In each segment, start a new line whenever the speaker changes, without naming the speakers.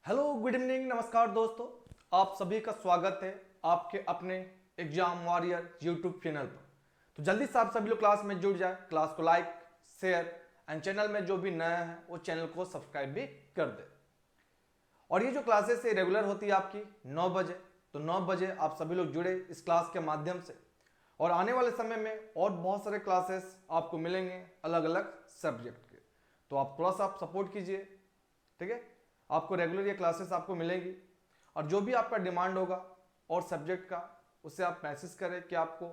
Hello good evening, नमस्कार दोस्तों। आप सभी का स्वागत है आपके अपने एग्जाम वॉरियर यूट्यूब चैनल पर। तो जल्दी से आप सभी लोग क्लास में जुड़ जाए, क्लास को लाइक शेयर एंड चैनल में जो भी नया है वो चैनल को सब्सक्राइब भी कर दे। और ये जो क्लासेस है रेगुलर होती है आपकी 9 बजे, तो 9 बजे आप सभी लोग जुड़े इस क्लास के माध्यम से। और आने वाले समय में और बहुत सारे क्लासेस आपको मिलेंगे अलग अलग सब्जेक्ट के, तो आप थोड़ा सा आप सपोर्ट कीजिए, ठीक है। आपको रेगुलर ये क्लासेस आपको मिलेगी और जो भी आपका डिमांड होगा और सब्जेक्ट का उससे आप मैसेज करें कि आपको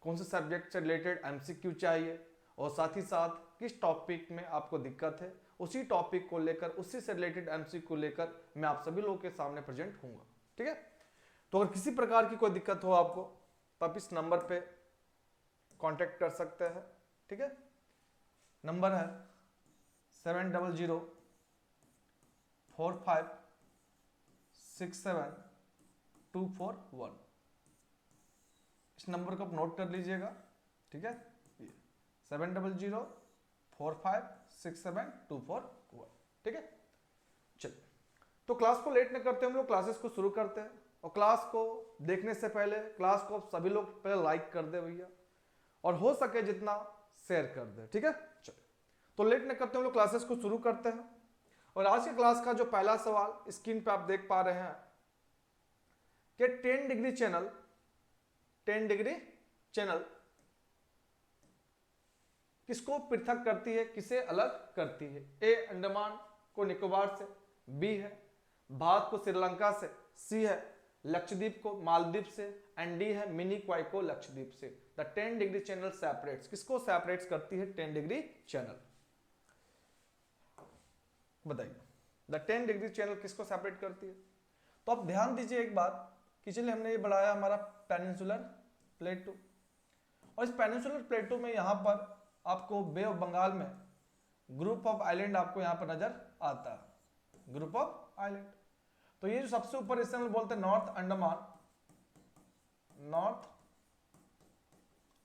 कौन से सब्जेक्ट से रिलेटेड एमसीक्यू चाहिए और साथ ही साथ किस टॉपिक में आपको दिक्कत है, उसी टॉपिक को लेकर उसी से रिलेटेड एमसीक्यू लेकर मैं आप सभी लोगों के सामने प्रेजेंट होऊंगा, ठीक है। तो अगर किसी प्रकार की कोई दिक्कत हो आपको तो आप इस नंबर पे कांटेक्ट कर सकते हैं, ठीक है। नंबर है 7004567241। इस नंबर को आप नोट कर लीजिएगा, ठीक है। 7004567241, ठीक है। चलिए, तो क्लास को लेट न करते हम लोग क्लासेस को शुरू करते हैं। और क्लास को देखने से पहले क्लास को आप सभी लोग पहले लाइक कर दे भैया, और हो सके जितना शेयर कर दे, ठीक है। चलिए, तो लेट न करते हम लोग क्लासेस को शुरू करते हैं। और आज की क्लास का जो पहला सवाल स्क्रीन पे आप देख पा रहे हैं कि 10 डिग्री चैनल किसको पृथक करती है, किसे अलग करती है। ए अंडमान को निकोबार से, बी है भारत को श्रीलंका से, सी है लक्षद्वीप को मालदीव से, एंड डी है मिनी क्वाई को लक्षद्वीप से। द 10 डिग्री चैनल सेपरेट्स, किसको सेपरेट्स करती है 10 डिग्री चैनल, बताइए। द 10 डिग्री चैनल किसको सेपरेट करती है। तो आप ध्यान दीजिए एक बात कि चलिए हमने ये बढ़ाया हमारा पेनिनसुलर प्लेटो, और इस पेनिनसुलर प्लेटो में यहां पर आपको बे ऑफ बंगाल में ग्रुप ऑफ आइलैंड आपको यहां पर नजर आता है, ग्रुप ऑफ आइलैंड। तो ये जो सबसे ऊपर इसे हम बोलते हैं नॉर्थ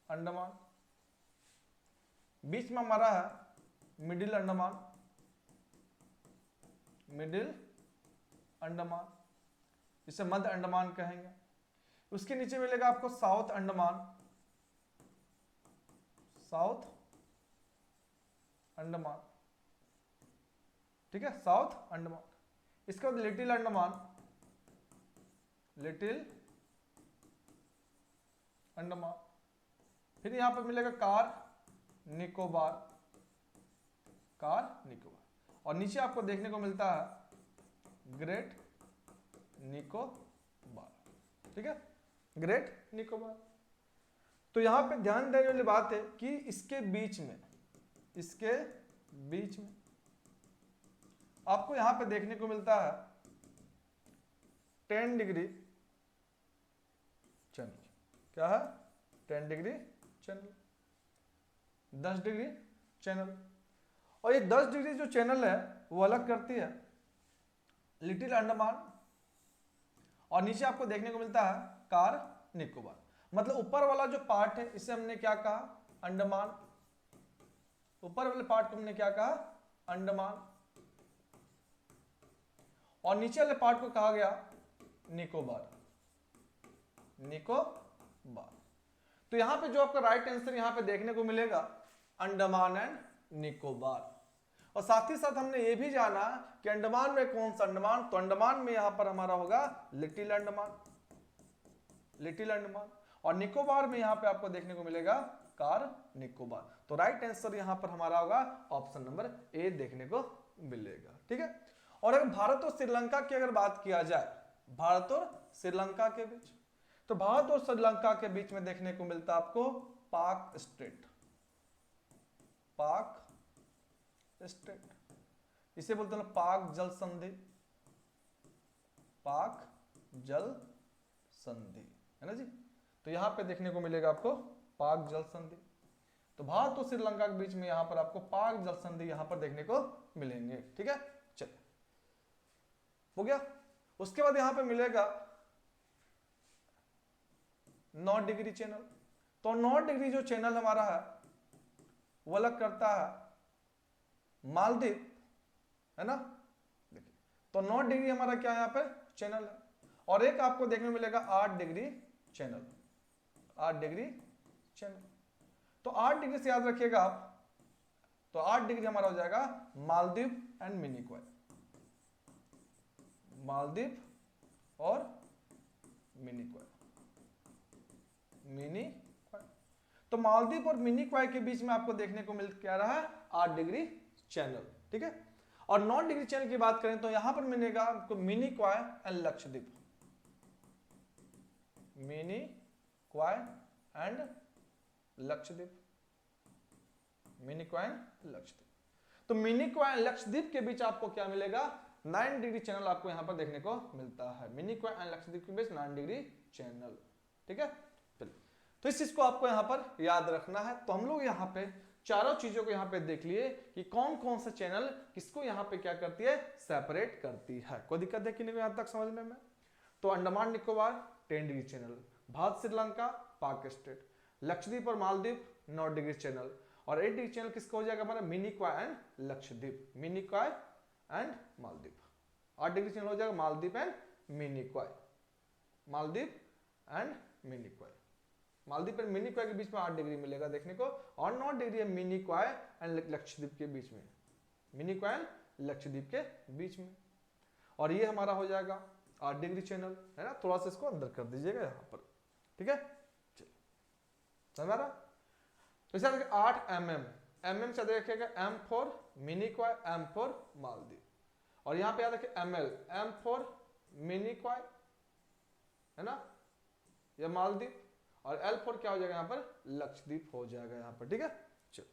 अंडमान, बीच में हमारा है मिडिल अंडमान, जिसे मध्य अंडमान कहेंगे। उसके नीचे मिलेगा आपको साउथ अंडमान, ठीक है, साउथ अंडमान। इसके बाद लिटिल अंडमान, फिर यहां पर मिलेगा कार निकोबार, और नीचे आपको देखने को मिलता है ग्रेट निकोबार, ठीक है, ग्रेट निकोबार। तो यहां पे ध्यान देने वाली बात है कि इसके बीच में आपको यहां पे देखने को मिलता है 10 डिग्री चैनल। क्या है 10 डिग्री चैनल, 10 डिग्री चैनल। और ये 10 डिग्री जो चैनल है वो अलग करती है लिटिल अंडमान, और नीचे आपको देखने को मिलता है कार निकोबार। मतलब ऊपर वाला जो पार्ट है इसे हमने क्या कहा अंडमान, ऊपर वाले पार्ट को हमने क्या कहा अंडमान, और नीचे वाले पार्ट को कहा गया निकोबार। तो यहां पे जो आपका राइट आंसर यहां पे देखने को मिलेगा अंडमान एंड निकोबार। और साथ ही साथ हमने ये भी जाना कि अंडमान में कौन सा अंडमान, तो अंडमान में यहां पर हमारा होगा लिटिल अंडमान, और निकोबार में यहां पे आपको देखने को मिलेगा कार निकोबार। तो राइट आंसर यहां पर हमारा होगा ऑप्शन नंबर ए देखने को मिलेगा, ठीक है। और अगर भारत और श्रीलंका की अगर बात किया जाए, भारत और श्रीलंका के बीच, तो भारत और श्रीलंका के बीच में देखने को मिलता आपको पाक स्ट्रेट, इसे बोलते हैं पाक जल संधि, है ना जी। तो यहां पे देखने को मिलेगा आपको पाक जल संधि। तो भारत और श्रीलंका के बीच में यहां पर आपको पाक जल संधि यहां पर देखने को मिलेंगे, ठीक है। चलिए, हो गया। उसके बाद यहां पे मिलेगा 9 डिग्री चैनल। तो 9 डिग्री जो चैनल हमारा है वो अलग करता है मालदीव, है ना। देखिए तो 9 डिग्री हमारा क्या है यहाँ पे चैनल है, और एक आपको देखने को मिलेगा 8 डिग्री चैनल, 8 डिग्री चैनल। तो 8 डिग्री से याद रखिएगा आप, तो 8 डिग्री हमारा हो जाएगा मालदीव एंड मिनी क्वाय, मालदीव और मिनी क्वाय, मिनी क्वाय। तो मालदीव और मिनी क्वाय के बीच में आपको देखने को मिल क्या रहा है 8 डिग्री चैनल, ठीक है। और 9 डिग्री चैनल की बात करें तो यहां पर मिलेगा आपको mini क्वाय and Lakshadweep, Minicoy and Lakshadweep, Minicoy and Lakshadweep. तो मिनी क्वाय एंड लक्षद्वीप के बीच आपको क्या मिलेगा 9 डिग्री चैनल आपको यहां पर देखने को मिलता है, मिनी क्वाय एंड लक्षद्वीप के बीच 9 डिग्री चैनल, ठीक है। चलिए, तो इस चीज को आपको यहां पर याद रखना है। तो हम लोग यहां पे चारों चीजों को यहां पे देख लिए कि कौन कौन सा चैनल किसको यहां पे क्या करती है सेपरेट करती है। कोई दिक्कत है कि नहीं यहां तक समझने में? तो अंडमान निकोबार 10 डिग्री चैनल, भारत श्रीलंका पाक स्टेट, लक्षद्वीप और मालदीव 9 डिग्री चैनल, और 8 डिग्री चैनल किसका हो जाएगा हमारा Minicoy and Lakshadweep, Minicoy and Maldives. 8 degree channel हो जाएगा Maldives and Minicoy, Maldives and Minicoy, Maldives और मिनी क्वाय के बीच में 8 डिग्री मिलेगा देखने को, और 9 डिग्री है मिनी क्वाय एंड लक्षद्वीप के बीच में, मिनी क्वाय एंड लक्षद्वीप के बीच में। और ये हमारा हो जाएगा 8 डिग्री चैनल, है ना। थोड़ा सा इसको अंदर कर दीजिएगा यहां पर, ठीक है। चलिए, समझ रहा? तो इसे 8 mm से देखिएगा M for mini क्वाय, M for Maldives, और यहां पे याद रखिए ML, M फॉर मिनी क्वाय, है ना, या मालदीव, और L फॉर क्या हो जाएगा यहाँ पर लक्षद्वीप हो जाएगा यहाँ पर, ठीक है। चलो,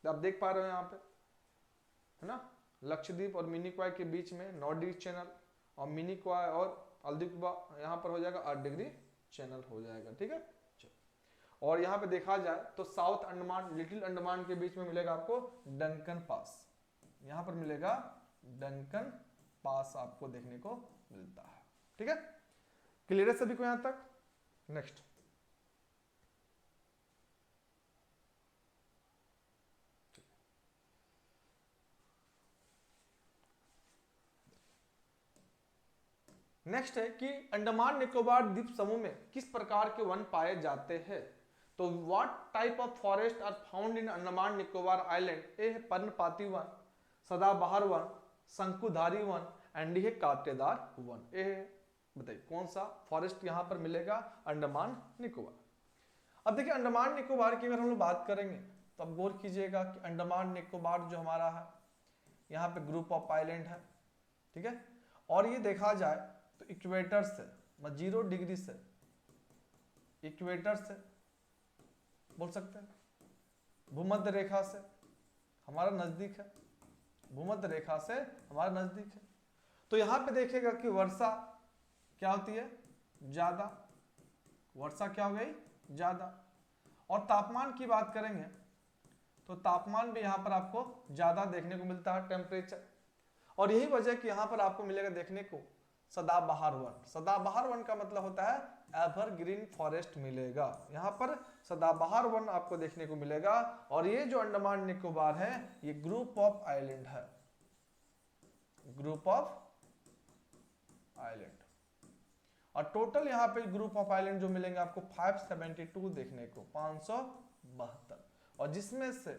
आप देख पा रहे हो यहाँ पे, है ना, लक्षद्वीप और मिनी क्वाय के बीच में 9 डिग्री चैनल, और मिनी क्वाय और मालदीव यहाँ पर हो जाएगा 8 डिग्री चैनल हो जाएगा, ठीक है। चलो, और यहाँ पे देखा जाए तो साउथ अंडमान लिटिल अंडमान के बीच में मिलेगा आपको डंकन पास, यहाँ पर मिलेगा डंकन पास आपको देखने को मिलता है, ठीक है। क्लियर है सभी को यहाँ तक? नेक्स्ट, नेक्स्ट है कि अंडमान निकोबार द्वीप समूह में किस प्रकार के वन पाए जाते हैं। तो what type of forest are found in Andaman Nicobar island? A है पर्णपाती वन, सदाबहार वन, शंकुधारी वन, एंड ये कांटेदार वन। ए बताइए कौन सा फॉरेस्ट यहाँ पर मिलेगा अंडमान निकोबार। अब देखिए अंडमान निकोबार की अगर हम लोग बात करेंगे तो अब गौर कीजिएगा कि अंडमान निकोबार जो हमारा है यहाँ पे ग्रुप ऑफ आइलैंड है, ठीक है। और ये देखा जाए तो इक्वेटर से 0 डिग्री से, इक्वेटर से बोल सकते हैं, भूमध्य रेखा से हमारा नजदीक है, भूमध्य रेखा से हमारा नजदीक है। तो यहां पे देखिएगा कि वर्षा क्या होती है ज्यादा, वर्षा क्या हो गई ज्यादा। और तापमान की बात करेंगे तो तापमान भी यहां पर आपको ज्यादा देखने को मिलता है, टेम्परेचर। और यही वजह कि यहां पर आपको मिलेगा देखने को सदाबहार वन। सदाबहार वन का मतलब होता है एवरग्रीन फॉरेस्ट मिलेगा, यहाँ पर सदाबहार वन आपको देखने को मिलेगा। और ये जो अंडमान निकोबार है ये ग्रुप ऑफ आइलैंड है, ग्रुप ऑफ आइलैंड। और टोटल यहाँ पे ग्रुप ऑफ आइलैंड जो मिलेंगे आपको 572 देखने को, 572, और जिसमें से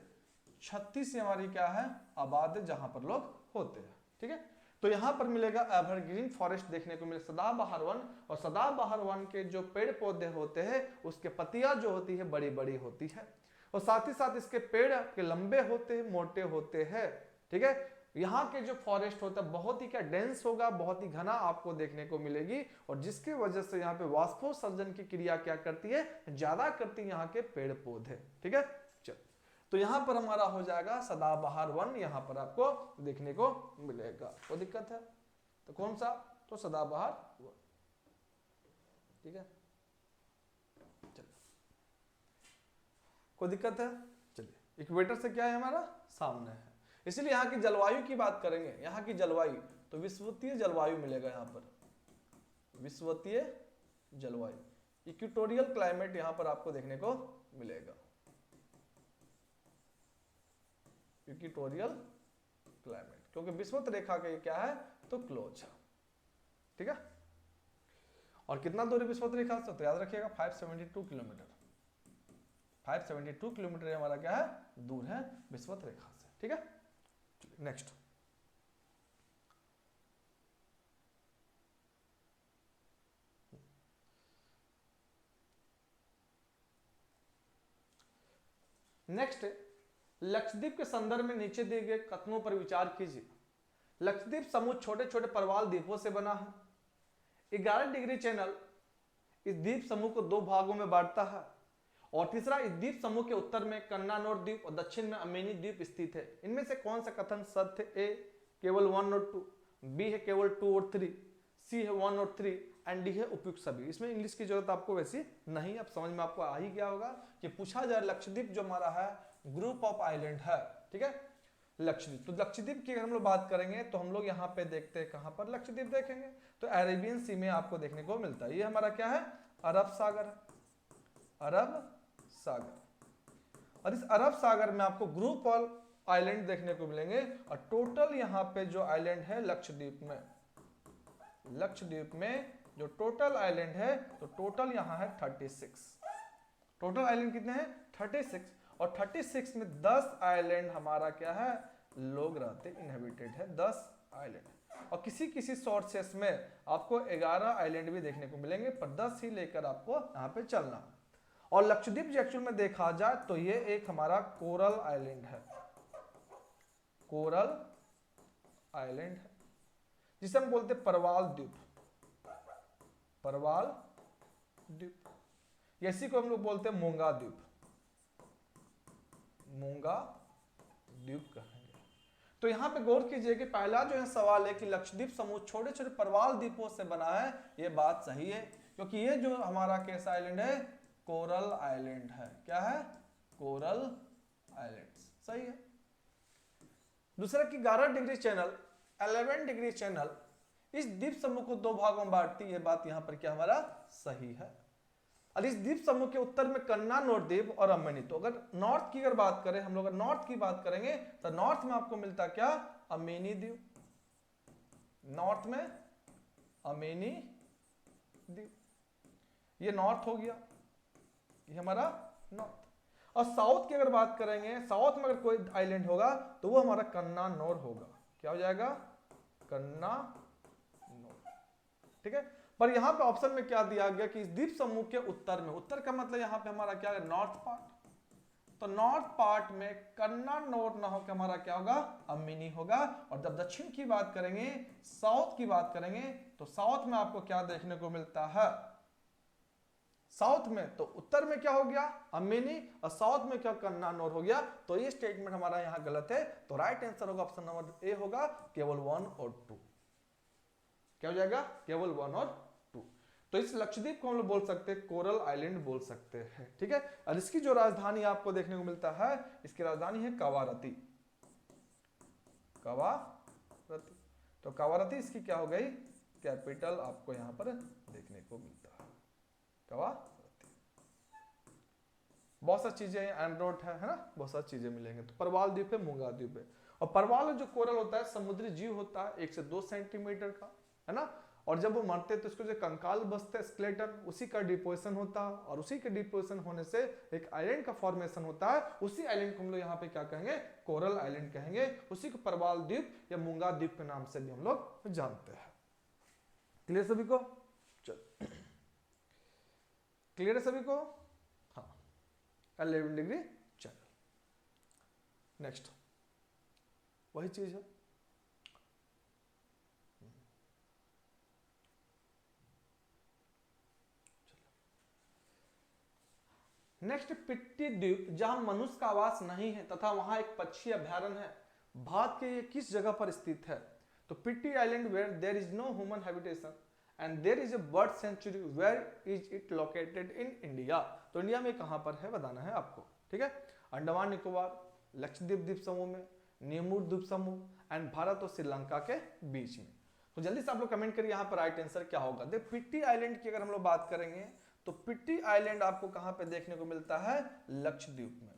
36 हमारी क्या है आबाद है जहां पर लोग होते हैं, ठीक है। तो यहां पर मिलेगा एवरग्रीन फॉरेस्ट देखने को मिले सदाबहार वन। और सदाबहार वन के जो पेड़ पौधे होते हैं उसके पत्तियां जो होती है बड़ी बड़ी होती है, और साथ ही साथ इसके पेड़ के लंबे होते हैं, मोटे होते हैं, ठीक है। यहाँ के जो फॉरेस्ट होता है बहुत ही क्या डेंस होगा, बहुत ही घना आपको देखने को मिलेगी, और जिसकी वजह से यहाँ पे वाष्पोत्सर्जन की क्रिया क्या करती है ज्यादा करती है यहाँ के पेड़ पौधे, ठीक है। तो यहां पर हमारा हो जाएगा सदाबहार वन, यहां पर आपको देखने को मिलेगा। कोई दिक्कत है तो कौन सा, तो सदाबहार वन, ठीक है। चलिए, कोई दिक्कत है? चलिए, इक्वेटर से क्या है हमारा सामने है, इसलिए यहाँ की जलवायु की बात करेंगे, यहाँ की जलवायु तो विषुवतीय जलवायु मिलेगा यहाँ पर, विषुवतीय जलवायु, इक्वेटोरियल क्लाइमेट यहाँ पर आपको देखने को मिलेगा, इक्वेटोरियल क्लाइमेट, क्योंकि विषुवत रेखा का क्या है तो क्लोज है। ठीक है, और कितना दूर है विषुवत रेखा से, तो याद रखिएगा 572 किलोमीटर। 572 किलोमीटर हमारा क्या है, दूर है विषुवत रेखा से। ठीक है, नेक्स्ट। नेक्स्ट, लक्षद्वीप के संदर्भ में नीचे दिए गए कथनों पर विचार कीजिए। लक्षद्वीप समूह छोटे छोटे परवाल द्वीपों से बना है। 11 डिग्री चैनल इस द्वीप समूह को दो भागों में बांटता है। और तीसरा, इस द्वीप समूह के उत्तर में कन्नानोर द्वीप और दक्षिण में अमेनी द्वीप स्थित है। इनमें से कौन सा कथन सत्य है? ए केवल 1 और 2, बी है केवल 2 और 3, सी है 1 और 3 एंड डी है उपयुक्त सभी। इसमें इंग्लिश की जरूरत आपको वैसी नहीं, अब समझ में आपको आ ही गया होगा कि पूछा जाए लक्षद्वीप जो हमारा है ग्रुप ऑफ आइलैंड है। ठीक है, लक्षद्वीप, तो लक्षद्वीप की अगर हम लोग बात करेंगे तो हम लोग यहाँ पे देखते हैं, कहां पर लक्षद्वीप देखेंगे तो अरेबियन सी में आपको देखने को मिलता है। ये हमारा क्या है, अरब सागर है, अरब सागर। और इस अरब सागर में आपको ग्रुप ऑफ आइलैंड देखने को मिलेंगे। और टोटल यहाँ पे जो आइलैंड है लक्षद्वीप में, लक्षद्वीप में जो टोटल आइलैंड है तो टोटल यहाँ है 36। टोटल आइलैंड कितने हैं? 36। और 36 में 10 आइलैंड हमारा क्या है, लोग रहते, इनहेबिटेड है 10 आइलैंड। और किसी किसी सोर्सेस में आपको 11 आइलैंड भी देखने को मिलेंगे, पर 10 ही लेकर आपको यहाँ पे चलना। और लक्षद्वीप जो एक्चुअल में देखा जाए तो ये एक हमारा कोरल आइलैंड है, कोरल आइलैंड है, जिसे हम बोलते परवाल द्वीप, परवाल द्वीप। इसी को हम लोग बोलते हैं मूंगा द्वीप, मूंगा द्वीप कहेंगे। तो यहां पे गौर कीजिए कि पहला जो है सवाल है कि लक्षद्वीप समूह छोटे छोटे परवाल द्वीपों से बना है, ये बात सही है, क्योंकि ये जो हमारा कैसा आइलैंड है, कोरल आइलैंड है। क्या है? कोरल आइलैंड, सही है। दूसरा कि 11 डिग्री चैनल, 11 डिग्री चैनल इस द्वीप समूह को दो भागों में बांटती है, बात यहां पर क्या हमारा सही है। और इस द्वीप समूह के उत्तर में कन्नानोर द्वीप और अमेनी। तो अगर नॉर्थ की अगर बात करें, हम लोग अगर नॉर्थ की बात करेंगे तो नॉर्थ में आपको मिलता क्या, अमेनी द्वीप, नॉर्थ में अमेनी द्वीप, ये नॉर्थ हो गया, ये हमारा नॉर्थ। और साउथ की अगर बात करेंगे, साउथ में अगर कोई आइलैंड होगा तो वो हमारा कन्नानोर होगा। क्या हो जाएगा? कन्नानोर। ठीक है, पर यहां पे ऑप्शन में क्या दिया गया कि इस द्वीप समूह के उत्तर में, उत्तर का मतलब यहां पे हमारा क्या है, नॉर्थ पार्ट। तो नॉर्थ पार्ट में कन्नानोर ना होकर हमारा क्या होगा, अमिनी होगा। और जब दक्षिण की बात करेंगे, साउथ की बात करेंगे, तो साउथ में आपको क्या देखने को मिलता है, साउथ में तो उत्तर में क्या हो गया, अमिनी, और साउथ में क्या, कन्नानोर हो गया। तो ये स्टेटमेंट हमारा यहां गलत है। तो राइट आंसर होगा ऑप्शन नंबर ए होगा, केवल 1 और 2। क्या हो जाएगा? केवल 1 और 2। तो इस लक्षद्वीप को हम लोग बोल सकते हैं कोरल आइलैंड बोल सकते हैं। ठीक है, और इसकी जो राजधानी आपको देखने को मिलता है, इसकी राजधानी है कवारती, कवारती। तो कवारती इसकी क्या हो गई, कैपिटल आपको यहां पर देखने को मिलता है, कवारती। बहुत सारी चीजें, एंड्रोट है ना, बहुत सारी चीजें मिलेंगे। तो परवाल द्वीप है, मूंगा द्वीप है। और परवाल जो कोरल होता है, समुद्री जीव होता है, 1 से 2 सेंटीमीटर का, है ना। और जब वो मरते हैं तो उसको जो कंकाल बचते हैं, स्केलेटन, उसी का डिपोजिशन होता है। और उसी के डिपोजिशन होने से एक आइलैंड का फॉर्मेशन होता है। उसी आइलैंड को हम लोग यहाँ पे क्या कहेंगे, कोरल आइलैंड कहेंगे। उसी को परवाल द्वीप या मूंगा द्वीप के नाम से भी हम लोग जानते हैं। क्लियर सभी को? चलो, क्लियर है सभी को? हाँ, 11 डिग्री चैनल। नेक्स्ट वही चीज है। नेक्स्ट, पिट्टी द्वीप, जहां मनुष्य का आवास नहीं है तथा वहां एक पक्षी अभ्यारण्य है, भारत के ये किस जगह पर स्थित है? तो Pitti island where there is no human habitation and there is a bird sanctuary, where is it located in India? तो इंडिया में कहां पर है बताना है आपको। ठीक है, अंडमान निकोबार, लक्षद्वीप द्वीप समूह में, नीमूर द्वीप समूह एंड भारत और श्रीलंका के बीच में। तो जल्दी से आप लोग कमेंट करिए यहाँ पर राइट आंसर क्या होगा। देख, पिट्टी आइलैंड की अगर हम लोग बात करेंगे तो पिट्टी आइलैंड आपको कहां पे देखने को मिलता है, लक्षद्वीप में,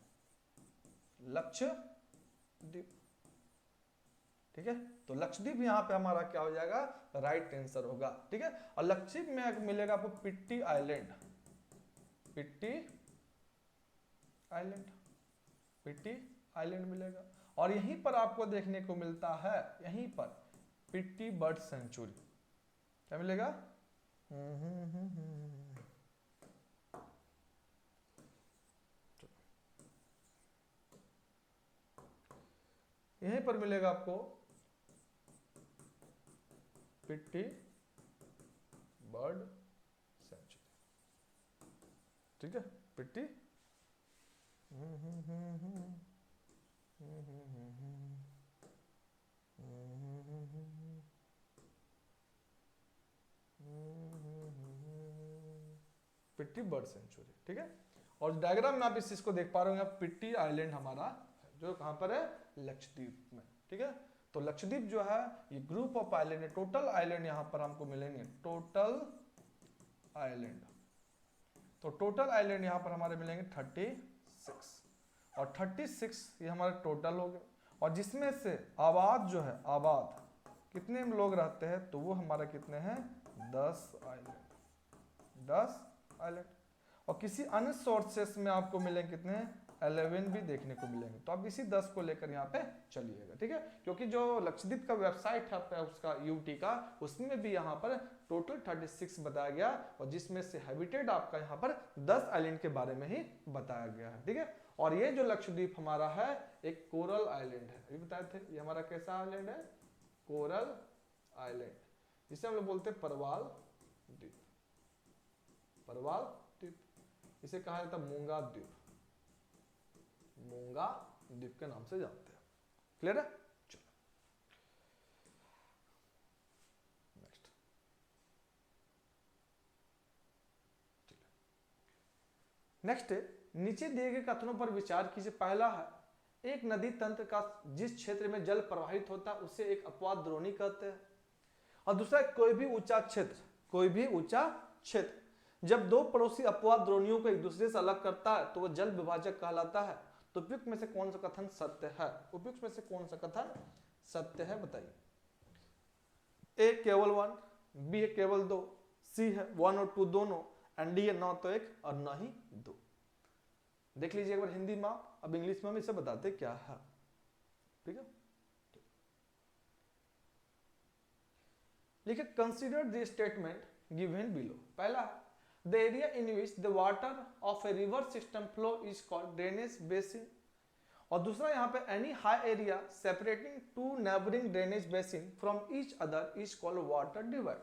लक्षद्वीप। ठीक है। तो लक्षद्वीप यहाँ पे हमारा क्या हो जाएगा, राइट आंसर होगा। ठीक है। और लक्षद्वीप में मिलेगा आपको पिट्टी आइलैंड, पिट्टी आइलैंड, पिट्टी आइलैंड मिलेगा। और यहीं पर आपको देखने को मिलता है, यहीं पर पिट्टी बर्ड सेंचुरी, क्या मिलेगा, यहीं पर मिलेगा आपको पिट्टी बर्ड सेंचुरी। ठीक है, पिट्टी पिट्टी बर्ड सेंचुरी। ठीक है। और डायग्राम में आप इस चीज को देख पा रहे होंगे, पिट्टी आइलैंड हमारा जो कहां पर है, लक्षद्वीप में। ठीक है। तो लक्षद्वीप जो है ये ग्रुप ऑफ आइलैंड है, टोटल आइलैंड यहां पर हमको मिलेंगे, टोटल आइलैंड। तो टोटल आइलैंड यहां पर हमारे मिलेंगे 36, और 36 ये हमारे टोटल हो गए। और जिसमें से आबाद जो है, आबाद कितने लोग रहते हैं, तो वो हमारा कितने हैं, 10 आइलैंड, 10 आइलैंड। और किसी अन्य सोर्सेस में आपको मिलेंगे कितने, 11 भी देखने को मिलेंगे। तो आप इसी 10 को लेकर यहाँ पे चलिएगा। ठीक है। क्योंकि जो लक्षद्वीप का वेबसाइट है उसका यूटी का, उसमें भी यहाँ पर टोटल 36 बताया गया, और जिसमें से हैबिटेट आपका यहाँ पर 10 आइलैंड के बारे में ही बताया गया है। ठीक है। और ये जो लक्षद्वीप हमारा है एक कोरल आइलैंड है, अभी बताए थे। ये हमारा कैसा आइलैंड है, कोरल आइलैंड, जिसे हम लोग बोलते हैं परवाल द्वीप, परवाल द्वीप। इसे कहा जाता है मूंगा द्वीप, मूंगा द्वीप के नाम से जानते हैं। क्लियर है। चलो नेक्स्ट, नेक्स्ट नीचे दिए गए कथनों पर विचार कीजिए। पहला है, एक नदी तंत्र का जिस क्षेत्र में जल प्रवाहित होता है उसे एक अपवाद द्रोणी कहते हैं। और दूसरा, कोई भी ऊंचा क्षेत्र, कोई भी ऊंचा क्षेत्र जब दो पड़ोसी अपवाद द्रोणियों को एक दूसरे से अलग करता है तो वह जल विभाजक कहलाता है। तो उपयुक्त में से कौन सा कथन सत्य है, उपयुक्त में से कौन सा कथन सत्य है, बताइए। ए केवल 1, बी है केवल 2, सी है 1 और 2 दोनों, एंड डी है ना तो 1 और ना ही 2। देख लीजिए एक बार हिंदी में, अब इंग्लिश में हम इसे बताते क्या है। ठीक है। लिखे, consider the statement given below. पहला है, the area in which the water of a river system flow is called drainage basin. और दूसरा यहाँ पे, any high area separating two neighbouring drainage basin from each other is called water divide.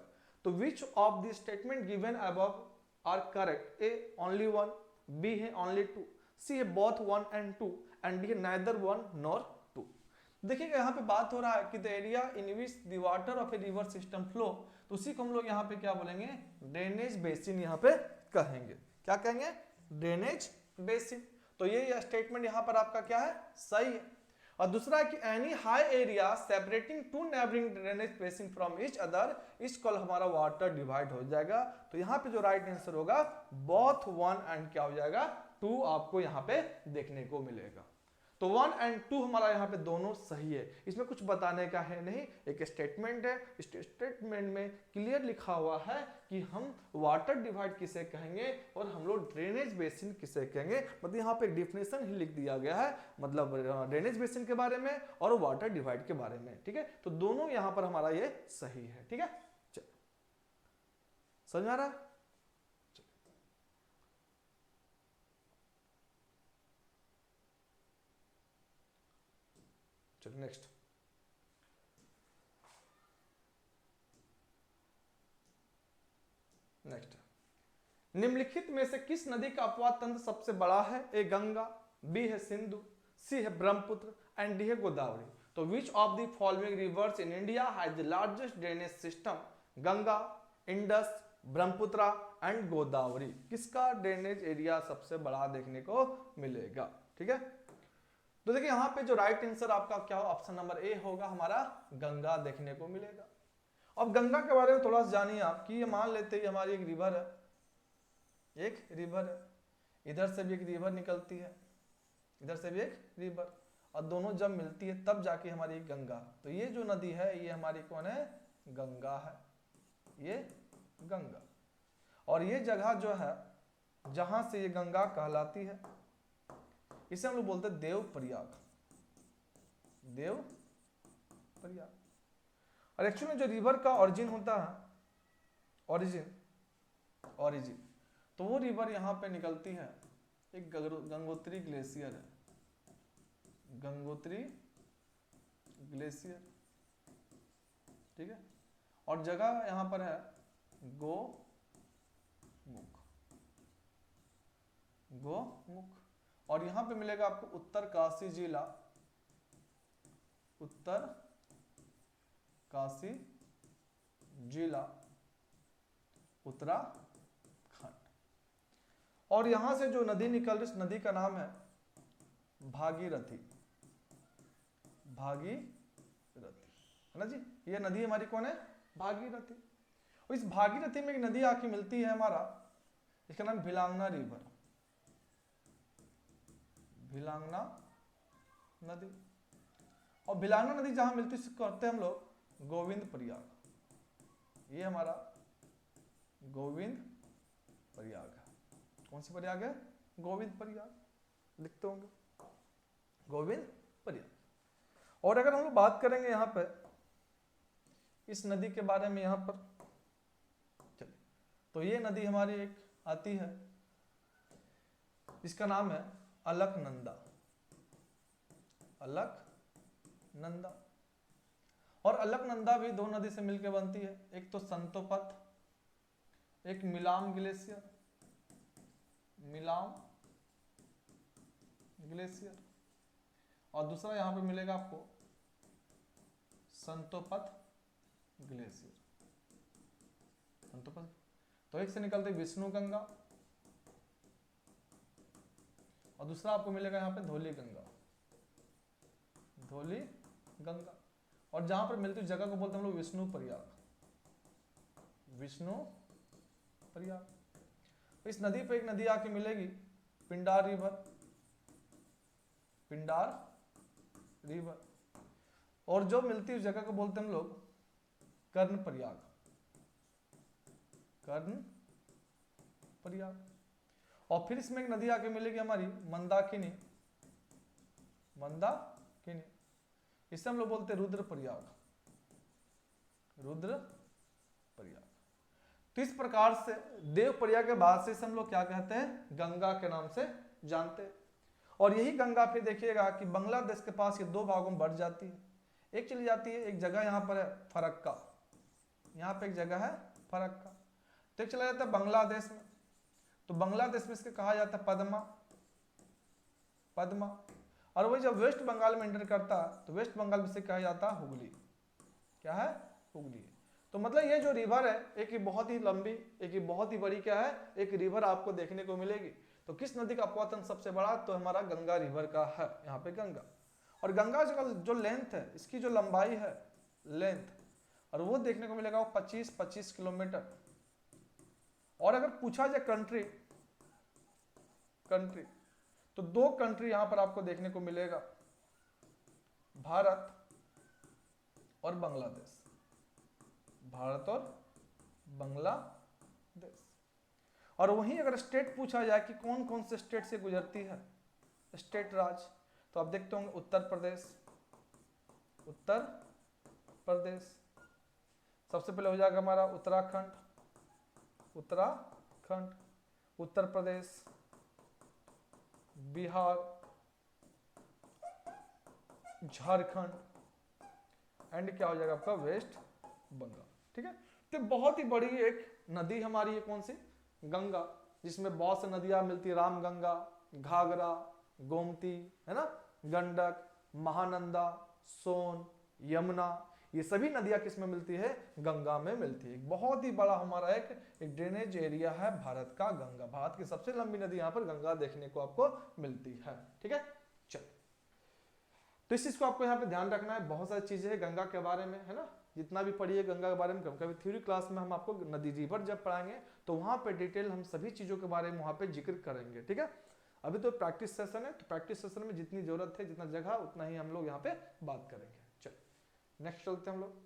तो which of the statement given above are correct, A only 1, B है only 2, C है both 1 and 2, and D है neither 1 nor 2। देखिएगा यहाँ पे बात हो रहा है कि the area in which the water of a river system flow, तो उसी को हम लोग यहाँ पे क्या बोलेंगे, ड्रेनेज बेसिन यहाँ पे कहेंगे। क्या कहेंगे, ड्रेनेज बेसिन। तो ये स्टेटमेंट यहाँ पर आपका क्या है, सही है। और दूसरा कि any high area separating two neighbouring drainage basin from each other is called हमारा वाटर डिवाइड हो जाएगा। तो यहाँ पे जो राइट आंसर होगा बोथ 1 एंड क्या हो जाएगा 2 आपको यहाँ पे देखने को मिलेगा। तो 1 and 2 हमारा यहाँ पे दोनों सही है, इसमें कुछ बताने का है नहीं, एक स्टेटमेंट है। स्टेटमेंट में क्लियर लिखा हुआ है कि हम वाटर डिवाइड किसे कहेंगे और हम लोग ड्रेनेज बेसिन किसे कहेंगे। मतलब यहाँ पे एक डिफिनेशन ही लिख दिया गया है, मतलब ड्रेनेज बेसिन के बारे में और वाटर डिवाइड के बारे में। ठीक है। तो दोनों यहाँ पर हमारा ये सही है। ठीक है। चलो, समझ में आ रहा है। चलो नेक्स्ट, निम्नलिखित में से किस नदी का अपवाद तंत्र सबसे बड़ा है, ए गंगा, बी है सिंधु, सी है ब्रह्मपुत्र एंड डी है गोदावरी। तो which of the following rivers in India has the largest drainage system, Ganga, Indus, Brahmaputra and Godavari. किसका ड्रेनेज एरिया सबसे बड़ा देखने को मिलेगा। ठीक है। तो देखिए यहाँ पे जो राइट आंसर आपका क्या हो, ऑप्शन नंबर ए होगा हमारा, गंगा देखने को मिलेगा। अब गंगा के बारे में थोड़ा सा जानिए आप कि ये मान लेते हैं हमारी एक रिवर है, एक रिवर है, इधर से भी एक रिवर निकलती है, इधर से भी एक रिवर, और दोनों जब मिलती है तब जाके हमारी गंगा। तो ये जो नदी है ये हमारी कौन है? गंगा है, ये गंगा। और ये जगह जो है जहां से ये गंगा कहलाती है इसे हम लोग बोलते हैं देव प्रयाग, देव प्रयाग। और एक्चुअली जो रिवर का ओरिजिन होता है, ओरिजिन तो वो रिवर यहां पे निकलती है, एक गंगोत्री ग्लेशियर है, गंगोत्री ग्लेशियर, ठीक है। और जगह यहां पर है गोमुख, गोमुख। और यहां पे मिलेगा आपको उत्तर काशी जिला, उत्तर काशी जिला, उत्तराखंड। और यहां से जो नदी निकल रही इस नदी का नाम है भागीरथी, भागीरथी है ना जी। ये नदी हमारी कौन है? भागीरथी। और इस भागीरथी में एक नदी आके मिलती है हमारा, इसका नाम भिलांगना रिवर, भिलांगना नदी। और भिलांगना नदी जहां मिलती है इसको कहते हैं हम लोग गोविंद प्रयाग। ये हमारा गोविंद प्रयाग है। कौन सी प्रयाग है? गोविंद प्रयाग, लिखते होंगे गोविंद प्रयाग। और अगर हम लोग बात करेंगे यहाँ पे इस नदी के बारे में, यहाँ पर चलिए, तो ये नदी हमारी एक आती है, इसका नाम है अलकनंदा, अलकनंदा। और अलकनंदा भी दो नदी से मिलकर बनती है, एक तो संतोपथ, एक मिलाम ग्लेशियर, मिलाम ग्लेशियर। और दूसरा यहां पे मिलेगा आपको संतोपथ ग्लेशियर, संतोपथ। तो एक से निकलते विष्णु गंगा और दूसरा आपको मिलेगा यहाँ पे धौली गंगा, धौली गंगा। और जहां पर मिलती है जगह को बोलते हैं हम लोग विष्णु प्रयाग, विष्णु प्रयाग। इस नदी पे एक नदी आके मिलेगी पिंडार रिवर, पिंडार रिवर। और जो मिलती है उस जगह को बोलते हैं हम लोग कर्ण प्रयाग, कर्ण प्रयाग। और फिर इसमें एक नदी आके मिलेगी हमारी मंदाकिनी, मंदाकिनी। इसे हम लोग बोलते हैं रुद्र प्रयाग, रुद्र प्रयाग। तो इस प्रकार से देव प्रयाग के बाद से हम लोग क्या कहते हैं? गंगा के नाम से जानते हैं। और यही गंगा फिर देखिएगा कि बांग्लादेश के पास ये दो भागों में बढ़ जाती है। एक चली जाती है, एक जगह यहाँ पर है फरक्का, यहाँ पे एक जगह है फरक्का। तो एक चला जाता है बांग्लादेश में, तो बांग्लादेश में इसके कहा जाता है पद्मा, पद्मा। और वही जब वेस्ट बंगाल में एंटर करता है तो वेस्ट बंगाल में से कहा जाता है हुगली, क्या है? हुगली। तो मतलब ये जो रिवर है एक ही बहुत ही लंबी, एक ही बहुत ही बड़ी क्या है? एक रिवर आपको देखने को मिलेगी। तो किस नदी का अपवर्तन सबसे बड़ा? तो हमारा गंगा रिवर का है, यहाँ पे गंगा। और गंगा जो लेंथ है, इसकी जो लंबाई है लेंथ, और वो देखने को मिलेगा वो 25 किलोमीटर। और अगर पूछा जाए कंट्री, कंट्री तो दो कंट्री यहां पर आपको देखने को मिलेगा, भारत और बांग्लादेश, भारत और बांग्लादेश। और वहीं अगर स्टेट पूछा जाए कि कौन कौन से स्टेट से गुजरती है, स्टेट राज, तो आप देखते होंगे उत्तर प्रदेश, उत्तर प्रदेश। सबसे पहले हो जाएगा हमारा उत्तराखंड, उत्तराखंड, उत्तर प्रदेश, बिहार, झारखंड, एंड क्या हो जाएगा आपका वेस्ट बंगाल। ठीक है। तो बहुत ही बड़ी एक नदी हमारी है, कौन सी? गंगा, जिसमें बहुत सी नदियां मिलती है, रामगंगा, घाघरा, गोमती, है ना, गंडक, महानंदा, सोन, यमुना, ये सभी नदियां किस में मिलती है? गंगा में मिलती है। बहुत ही बड़ा हमारा एक ड्रेनेज एरिया है भारत का गंगा। भारत की सबसे लंबी नदी यहाँ पर गंगा देखने को आपको मिलती है। ठीक है, चलो, तो इस चीज को आपको यहाँ पे ध्यान रखना है। बहुत सारी चीजें हैं गंगा के बारे में, है ना, जितना भी पढ़िए गंगा के बारे में। कभी थ्योरी क्लास में हम आपको नदी रिवर जब पढ़ाएंगे तो वहां पे डिटेल हम सभी चीजों के बारे में वहां पे जिक्र करेंगे। ठीक है, अभी तो प्रैक्टिस सेशन है, तो प्रैक्टिस सेशन में जितनी जरूरत है, जितना जगह, उतना ही हम लोग यहाँ पे बात करेंगे। चलो नेक्स्ट चलते हैं हम लोग।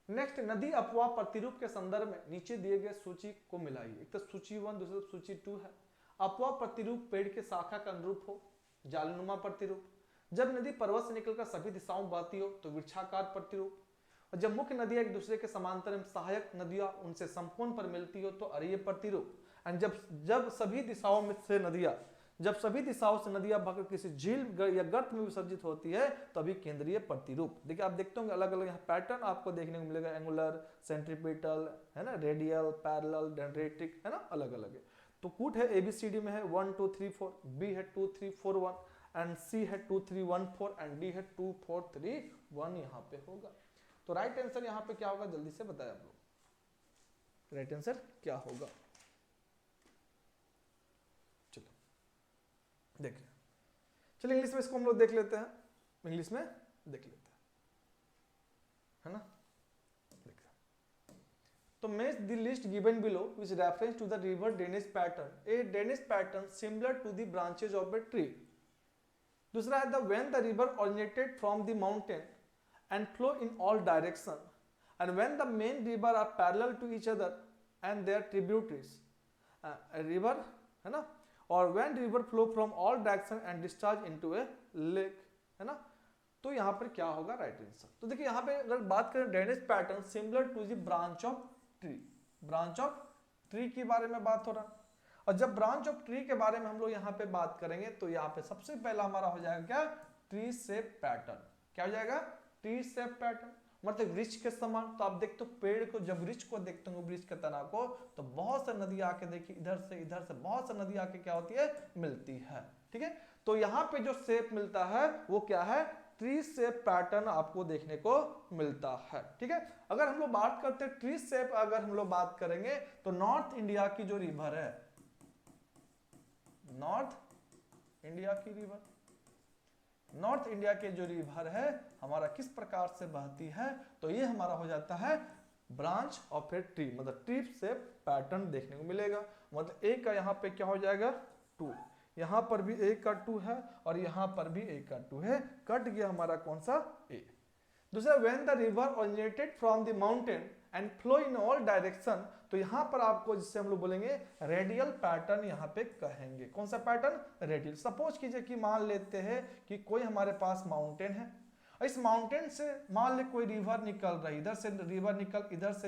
नेक्स्ट, नदी अपवाह प्रतिरूप के संदर्भ में नीचे दिए गए सूची को मिलाइए। एक तो सूची 1, दूसरी सूची 2 है। अपवाह प्रतिरूप पेड़ के शाखा का अनुरूप हो, जालनुमा प्रतिरूप। जब नदी पर्वत से निकलकर सभी दिशाओं बहती हो तो वृक्षाकार प्रतिरूप। और जब मुख्य नदियां एक दूसरे के समांतर एवं सहायक नदियां उनसे संपूर्ण पर मिलती हो तो अरीय प्रतिरूप। एंड जब सभी दिशाओं में से नदियां बहकर किसी झील या गर्त में विसर्जित होती है तो अभी केंद्रीय प्रतिरूप। देखिए आप देखते होंगे अलग अलग यहाँ पैटर्न आपको देखने को मिलेगा, एंगुलर, सेंट्रीपिटल, है ना, रेडियल, पैरेलल, डेंड्रेटिक, है ना, अलग अलग है। तो कूट है ABCD में है 1 2 3 4, B है 2 3 4 1 एंड C है 2 3 1 4 एंड D है 2 4 3 1 यहाँ पे होगा। तो राइट आंसर यहाँ पे क्या होगा, जल्दी से बताएं आप लोग, राइट आंसर क्या होगा। देखिए चलिए इंग्लिश में इसको हम लोग देख लेते हैं, इंग्लिश में देख लेते हैं, है ना। देखिए तो match the list given below which reference to the river drainage pattern, a drainage pattern similar to the branches of a tree. दूसरा है the when the river originated from the mountain and flow in all direction and when the main river are parallel to each other and their tributaries, river, है ना, और when river flow from all direction and discharge into a lake, है ना। तो यहाँ पर क्या होगा राइट आंसर। तो देखिए यहाँ पे अगर बात करें drainage pattern similar to the branch of tree, branch of tree के बारे में बात हो रहा है। और जब ब्रांच ऑफ ट्री के बारे में हम लोग यहाँ पे बात करेंगे तो यहाँ पे सबसे पहला हमारा हो जाएगा क्या, ट्री शेप पैटर्न। क्या हो जाएगा, ट्री शेप पैटर्न, मतलब वृक्ष के समान। तो आप देखते हो पेड़ को, जब वृक्ष को देखते हो, वृक्ष के तना को, तो बहुत सारी नदी आके देखिए इधर से बहुत सारी नदी आके क्या होती है, मिलती है। ठीक है, तो यहाँ पे जो शेप मिलता है वो क्या है, ट्री शेप पैटर्न आपको देखने को मिलता है। ठीक है, अगर हम लोग बात करते हैं ट्री शेप, अगर हम लोग बात करेंगे तो नॉर्थ इंडिया की जो रिवर है, नॉर्थ इंडिया की रिवर, नॉर्थ इंडिया के जो रिवर है हमारा किस प्रकार से बहती है, तो ये हमारा हो जाता है ब्रांच ऑफ ए ट्री, मतलब ट्री से पैटर्न देखने को मिलेगा। मतलब ए का यहाँ पे क्या हो जाएगा 2, यहाँ पर भी ए का 2 है और यहाँ पर भी ए का 2 है, कट गया हमारा कौन सा, ए। दूसरा when the river originated from the mountain and flow in all direction, तो यहाँ पर आपको जिससे हम लोग बोलेंगे रेडियल पैटर्न यहाँ पे कहेंगे। कौन सा पैटर्न, रेडियल। सपोज कीजिए कि मान लेते हैं कि कोई हमारे पास माउंटेन है, इस माउंटेन से मान ले कोई रिवर निकल रही है, इधर से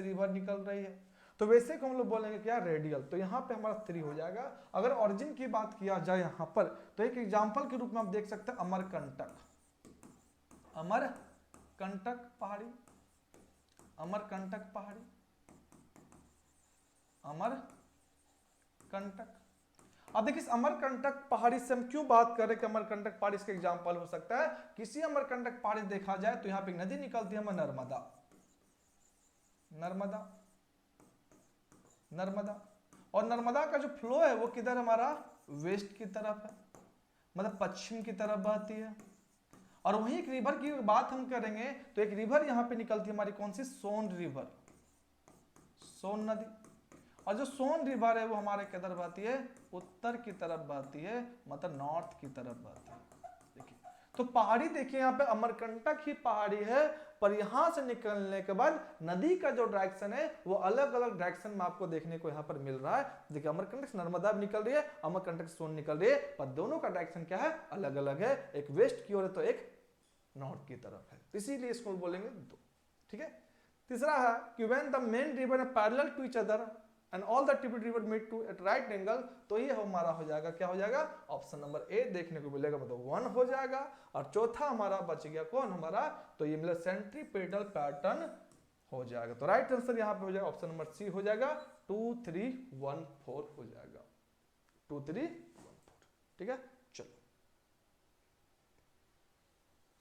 रिवर निकल रही है, तो वैसे को हम लोग बोलेंगे क्या, रेडियल। तो यहाँ पे हमारा 3 हो जाएगा। अगर ओरिजिन की बात किया जाए यहाँ पर, तो एक एग्जाम्पल के रूप में आप देख सकते हैं अमरकंटक, अमरकंटक पहाड़ी, अमरकंटक पहाड़ी, अमरकंटक। अब देखिए इस अमरकंटक पहाड़ी से हम क्यों बात कर रहे हैं कि अमरकंटक पहाड़ी इसका एग्जांपल हो सकता है। किसी अमरकंटक पहाड़ी देखा जाए तो यहाँ पे नदी निकलती है नर्मदा, नर्मदा, नर्मदा। और नर्मदा का जो फ्लो है वो किधर हमारा, वेस्ट की तरफ है, मतलब पश्चिम की तरफ बहती है। और वहीं एक रिवर की बात हम करेंगे तो एक रिवर यहाँ पे निकलती है हमारी, कौन सी, सोन रिवर, सोन नदी। और जो सोन रिवर है वो हमारे किधर बहती है, उत्तर की तरफ बहती है, मतलब नॉर्थ की तरफ बहती है। देखिए तो पहाड़ी देखिए यहाँ पे अमरकंटक ही पहाड़ी है, पर यहाँ से निकलने के बाद नदी का जो डायरेक्शन है वो अलग अलग डायरेक्शन में आपको देखने को यहाँ पर मिल रहा है। देखिए अमरकंटक से नर्मदा निकल रही है, अमरकंटक से सोन निकल रही है, पर दोनों का डायरेक्शन क्या है, अलग अलग है, एक वेस्ट की ओर है तो एक नॉर्थ की तरफ है, इसीलिए इसको बोलेंगे 2। ठीक है, तीसरा है कि when the main river are parallel to each other and all the tributary river meet to at right angle, तो ये हमारा हो जाएगा, क्या हो जाएगा, ऑप्शन नंबर ए देखने को मिलेगा, मतलब 1 हो जाएगा। और चौथा हमारा बच गया कौन हमारा, तो ये मतलब सेंट्रीपेटल पैटर्न हो जाएगा। तो राइट आंसर यहाँ पे हो जाएगा ऑप्शन नंबर सी हो जाएगा, 2 3 1 4 हो जाएगा, 2 3 1 4। ठीक है, चलो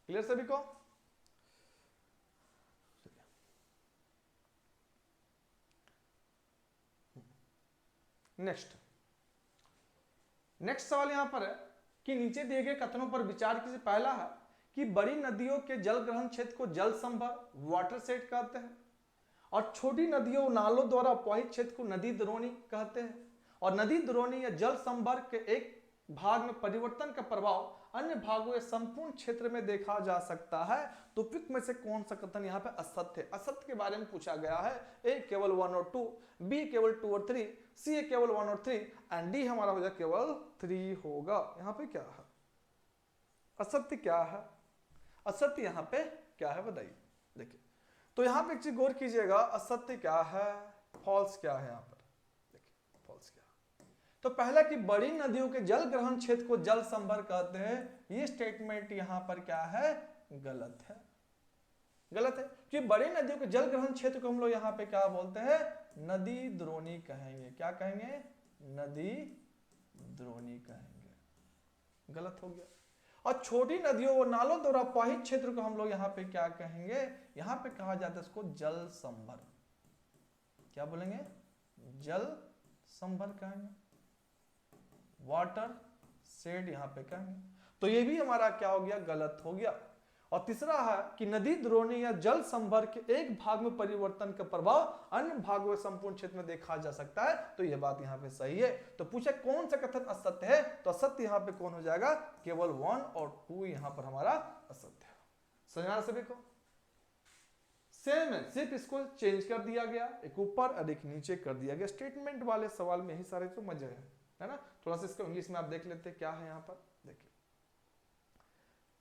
क्लियर सभी को। नेक्स्ट सवाल यहां पर है कि नीचे दिए गए कथनों पर विचार कीजिए। पहला है कि बड़ी नदियों के जल ग्रहण क्षेत्र को जल संभर, वाटर सेट कहते हैं। और छोटी नदियों नालों द्वारा अपवाहित क्षेत्र को नदी द्रोणी कहते हैं। और नदी द्रोणी या जल संवर्ग के एक भाग में परिवर्तन का प्रभाव अन्य भागों या संपूर्ण क्षेत्र में देखा जा सकता है। तो उपयुक्त में से कौन सा कथन यहाँ पे असत्य है? असत्य के बारे में पूछा गया है। ए केवल 1 और 2, बी केवल 2 और 3, सी केवल 1 और 3 एंड डी हमारा हो जाए केवल 3 होगा। यहाँ पे क्या है? असत्य क्या है? असत्य यहाँ पे क्या है बताइए। देखिए तो यहाँ पे एक चीज गौर कीजिएगा, असत्य क्या है, फॉल्स क्या है। यहाँ पर देखिए फॉल्स क्या है। तो पहला कि बड़ी नदियों के जल ग्रहण क्षेत्र को जल संभर कहते हैं, ये स्टेटमेंट यहाँ पर क्या है? गलत है। गलत है कि बड़ी नदियों के जल ग्रहण क्षेत्र को हम लोग यहाँ पे क्या बोलते हैं? नदी द्रोणी कहेंगे। क्या कहेंगे? नदी द्रोणी कहेंगे। गलत हो गया। और छोटी नदियों और नालों द्वारा अपवाहित क्षेत्र को हम लोग यहाँ पे क्या कहेंगे? यहाँ पे कहा जाता है इसको जल संभर। क्या बोलेंगे? जल संभर कहेंगे, वाटर शेड यहाँ पे कहेंगे। तो ये भी हमारा क्या हो गया? गलत हो गया। और तीसरा है कि नदी द्रोणी या जल संभर के एक भाग में परिवर्तन का प्रभाव अन्य भागों में संपूर्ण क्षेत्र में देखा जा सकता है। तो यह बात यहाँ पे सही है। तो पूछे कौन सा कथन असत्य है? तो असत्य यहाँ पे कौन हो जाएगा? केवल 1 और 2 यहाँ पर हमारा असत्य है। समझना सभी को? सेम है, सिर्फ इसको चेंज कर दिया गया, एक ऊपर और एक नीचे कर दिया गया। स्टेटमेंट वाले सवाल में यही सारे तो मजे है ना। थोड़ा सा इसको इंग्लिश में आप देख लेते क्या है यहाँ पर। देखिए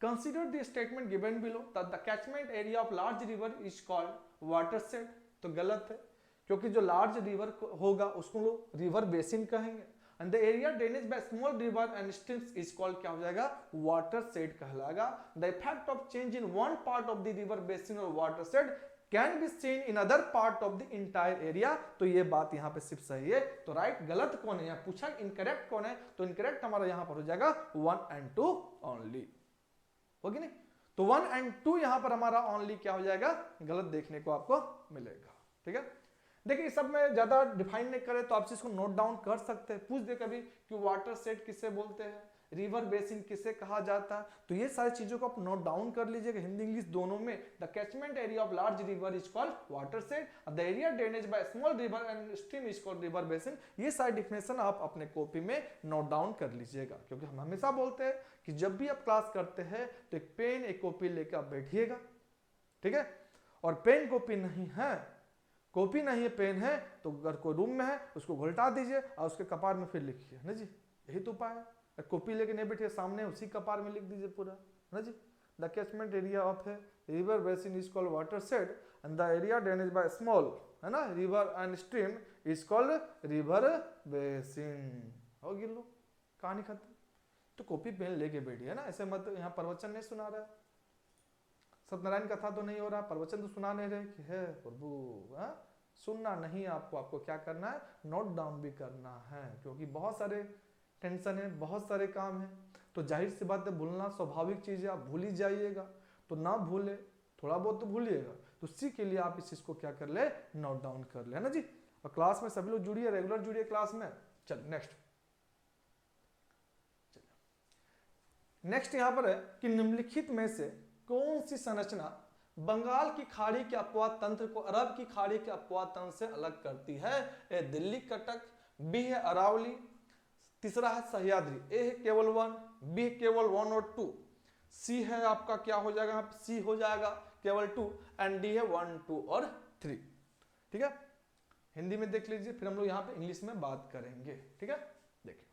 Consider the statement given below that the catchment area of large river is called watershed। तो गलत है क्योंकि जो लार्ज रिवर होगा उसको लोग रिवर बेसिन कहेंगे। And the area drainage by small river and streams is called क्या हो जाएगा? वाटरशेड कहलाएगा। The effect of change in one part of the river basin और watershed can be seen in other part of the entire area. तो ये बात यहाँ पे सिर्फ सही है। तो राइट गलत कौन है? यहाँ पूछा इनकरेक्ट कौन है? तो इनकरेक्ट हमारा यहाँ पर हो जाएगा 1 and 2 ओनली। होगी नहीं? तो 1 and 2 यहां पर हमारा ओनली क्या हो जाएगा? गलत देखने को आपको मिलेगा। ठीक है, देखिए सब में ज्यादा डिफाइन नहीं करे तो आप इसको नोट डाउन कर सकते हैं। पूछ दे कभी कि वाटर सेट किसे बोलते हैं, रिवर बेसिन किसे कहा जाता है, तो ये सारी चीजों को आप नोट डाउन कर लीजिएगा हिंदी इंग्लिश दोनों में। The catchment area of large river is called water set, the area drainage by small river and stream is called river basin. ये सारी डिफिनेशन आप अपने कॉपी में नोट डाउन कर लीजिएगा, क्योंकि हम हमेशा बोलते हैं कि जब भी आप क्लास करते हैं तो एक पेन एक कॉपी लेकर आप बैठिएगा। ठीक है, और पेन कॉपी नहीं है, कॉपी नहीं है पेन है तो अगर कोई रूम में है उसको घुलटा दीजिए और उसके कपार में फिर लिखिए ना जी, यही तो उपाय है। कॉपी लेके नहीं बैठिए, सामने उसी कपार में लिख दीजिए पूरा ना जी। द कैचमेंट एरिया ऑफ है river basin is called water shade and the area drainage by small है ना river and stream is called river basin. हो गई लो कहानी खत्म। तो कॉपी पेन लेके बैठिए ना, ऐसे मत यहाँ प्रवचन नहीं सुना रहा है, सत्यनारायण कथा तो नहीं हो रहा, प्रवचन तो सुना नहीं रहे कि है प्रभु। सुनना नहीं आपको, आपको क्या करना है? नोट डाउन भी करना है, क्योंकि बहुत सारे टेंशन है, बहुत सारे काम है। तो जाहिर सी बात है भूलना स्वाभाविक चीज है, आप भूल ही जाइएगा। तो ना भूले, थोड़ा बहुत तो भूलिएगा, तो उसी के लिए आप इस चीज को क्या कर ले? नोट डाउन कर ले ना जी। और क्लास में सभी लोग जुड़िए, रेगुलर जुड़िए क्लास में। चल नेक्स्ट यहां पर है कि निम्नलिखित में से कौन सी संरचना बंगाल की खाड़ी के अपवाद तंत्र को अरब की खाड़ी के अपवाद तंत्र से अलग करती है? ए दिल्ली कटक, बी है अरावली, तीसरा है सह्याद्री। ए है केवल 1, बी केवल 1 और 2, सी है आपका क्या हो जाएगा? सी हो जाएगा केवल 2 एंड डी है 1, 2 और 3। ठीक है, हिंदी में देख लीजिए, फिर हम लोग यहाँ पे इंग्लिश में बात करेंगे। ठीक है, देखिए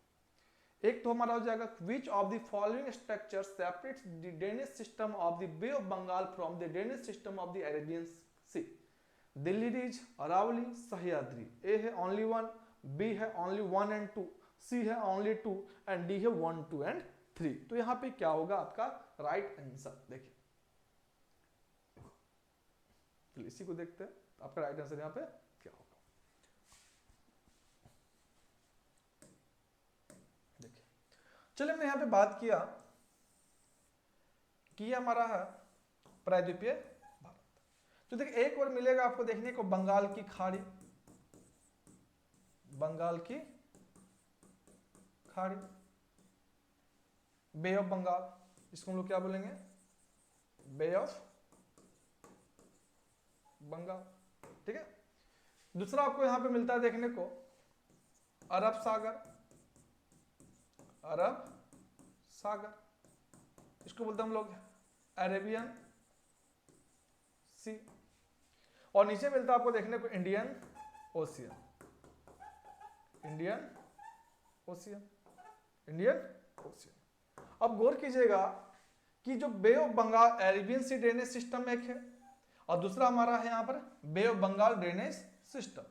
एक तो हमारा हो जाएगा which of the following structure separates the drainage system of the Bay of Bengal from the drainage system of the Arabian Sea? Delhi ridge, Aravalli, Sahyadri. A है ओनली 1, बी है ओनली 1 and 2, सी है ओनली 2 एंड डी है 1, 2 and 3। तो यहाँ पे क्या होगा आपका राइट आंसर? देखिए तो इसी को देखते हैं आपका राइट आंसर यहाँ पे क्या होगा। देखिए चलिए हमने यहाँ पे बात किया कि ये हमारा है प्रायद्वीपीय भारत। तो देखिए एक और मिलेगा आपको देखने को बंगाल की खाड़ी, बंगाल की खाड़ी, बे ऑफ बंगाल, इसको हम लोग क्या बोलेंगे? बे ऑफ बंगाल। ठीक है। दूसरा आपको यहां पे मिलता है देखने को अरब सागर, अरब सागर, इसको बोलते हैं हम लोग अरेबियन सी। और नीचे मिलता है आपको देखने को Indian Ocean, Indian Ocean, Indian Ocean. अब गौर कीजिएगा कि जो Bay of Bengal Arabian Sea drainage system एक है और दूसरा हमारा है यहाँ पर Bay of Bengal drainage system.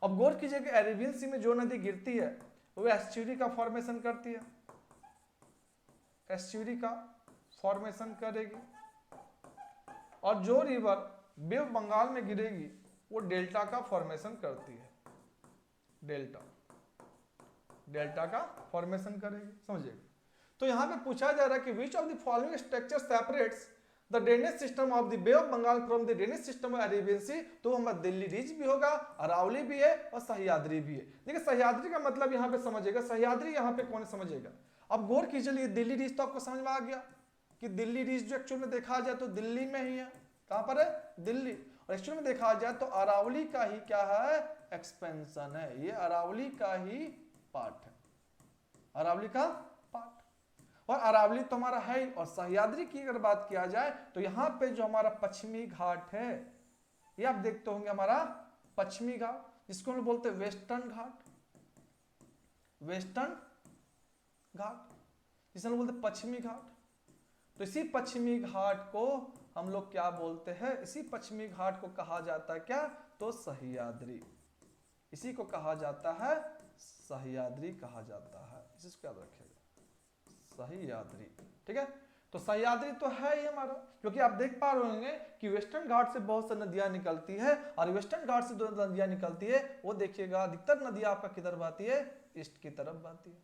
अब गौर कीजिए कि अरेबियन सी में जो नदी गिरती है वो एस्चुरी का फॉर्मेशन करती है, एस्चुरी का फॉर्मेशन करेगी, और जो रिवर बे ऑफ बंगाल में गिरेगी वो डेल्टा का फॉर्मेशन करती है, डेल्टा, डेल्टा का फॉर्मेशन करेगी, समझिएगा। तो यहां पे पूछा जा रहा है कि which of the following structure separates the drainage system of the Bay of Bengal from the drainage system of Arabian Sea. तो हमारा दिल्ली रिज भी होगा, अरावली भी है और सह्याद्री भी है। देखिए सह्याद्री का मतलब यहां पे समझिएगा, सह्याद्री यहां पे कौन समझेगा। अब गौर कीजिए दिल्ली रिज तो आपको समझ में आ गया कि दिल्ली रिज जो एक्चुअल में देखा जाए तो दिल्ली में ही है, कहां पर है, दिल्ली। और एक्चुअल में देखा जाए तो अरावली का ही क्या है, एक्सपेंशन है, ये अरावली का ही पार्ट है, अरावली का पार्ट। और अरावली तो हमारा है ही। और सह्याद्री की अगर बात किया जाए तो यहां पे जो हमारा पश्चिमी घाट है, ये आप देखते होंगे हमारा पश्चिमी घाट, जिसको हम बोलते हैं वेस्टर्न घाट, वेस्टर्न घाट, जिसे हम बोलते हैं पश्चिमी घाट। तो इसी पश्चिमी घाट को हम लोग क्या बोलते हैं, इसी पश्चिमी घाट को कहा जाता है क्या, तो सह्याद्री, इसी को कहा जाता है सह्याद्री कहा जाता है, इसको याद रखिएगा, सह्याद्री। ठीक है, तो सह्याद्री तो है ही हमारा, क्योंकि आप देख पा रहे होंगे कि वेस्टर्न घाट से बहुत सी नदियां निकलती है, और वेस्टर्न घाट से जो नदियां निकलती है वो देखिएगा अधिकतर नदियां आपका किधर बहती है, ईस्ट की तरफ बहती है।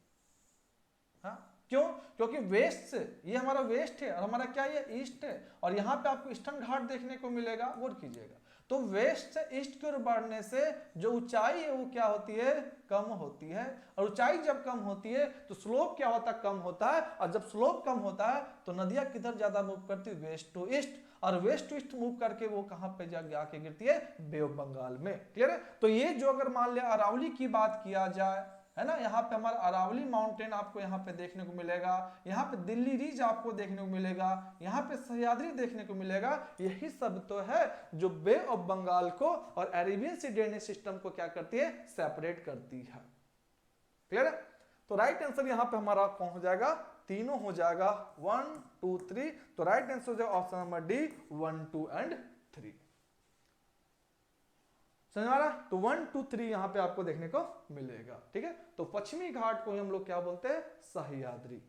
हाँ क्यों, क्योंकि वेस्ट से, ये हमारा वेस्ट है और हमारा क्या ये ईस्ट है, और यहाँ पे आपको ईस्टर्न घाट देखने को मिलेगा, गौर कीजिएगा। तो वेस्ट से ईस्ट की ओर बढ़ने से जो ऊंचाई है वो क्या होती है, कम होती है, और ऊंचाई जब कम होती है तो स्लोप क्या होता है, कम होता है, और जब स्लोप कम होता है तो नदियां किधर ज्यादा मूव करती है, वेस्ट टू ईस्ट, और वेस्ट टू ईस्ट मूव करके वो कहां पे जाके गिरती है, बे ऑफ बंगाल में। क्लियर है। तो ये जो अगर मान लिया अरावली की बात किया जाए, है ना, यहाँ पे हमारा अरावली माउंटेन आपको यहाँ पे देखने को मिलेगा, यहाँ पे दिल्ली रिज आपको देखने को मिलेगा, यहाँ पे सह्याद्री देखने को मिलेगा। यही सब तो है जो बे ऑफ बंगाल को और अरेबियन सी ड्रेनेज सिस्टम को क्या करती है, सेपरेट करती है। क्लियर है। तो राइट आंसर यहाँ पे हमारा कौन हो जाएगा, तीनों हो जाएगा, 1 2 3। तो राइट आंसर हो जाएगा ऑप्शन नंबर डी, 1 2 एंड 3। समझ आ रहा। तो 1 2 3 यहां पे आपको देखने को मिलेगा। ठीक है, तो पश्चिमी घाट को हम लोग क्या बोलते हैं, सह्याद्री।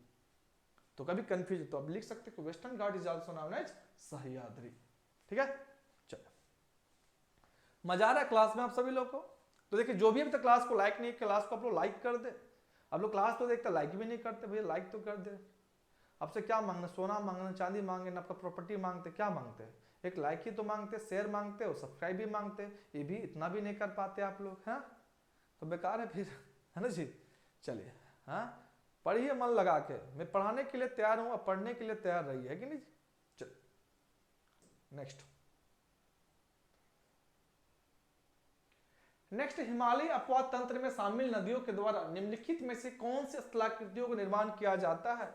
तो कभी कंफ्यूज तो आप लिख सकते हो western Ghat is also known as Sahyadri. ठीक है, चलो मजा आ रहा है क्लास में आप सभी लोग को। तो देखिए जो भी अभी तक क्लास को लाइक नहीं, क्लास को आप लोग लाइक कर दे। आप लोग क्लास तो देखते लाइक भी नहीं करते, भैया लाइक तो कर दे। आपसे क्या मांगना, सोना मांगना, चांदी मांगे ना, आपका प्रॉपर्टी मांगते, क्या मांगते हैं, एक लाइक ही तो मांगते, शेयर मांगते हो, सब्सक्राइब भी मांगते, ये भी इतना भी नहीं कर पाते आप लोग, हैं तो बेकार है फिर, है ना जी। चलिए हाँ, पढ़िए मन लगा के, मैं पढ़ाने के लिए तैयार हूं, अब पढ़ने के लिए तैयार रही है कि नहीं। चलिए नेक्स्ट। नेक्स्ट, हिमालयी अपवाद तंत्र में शामिल नदियों के द्वारा निम्नलिखित में से कौन से स्थलाकृतियों का निर्माण किया जाता है।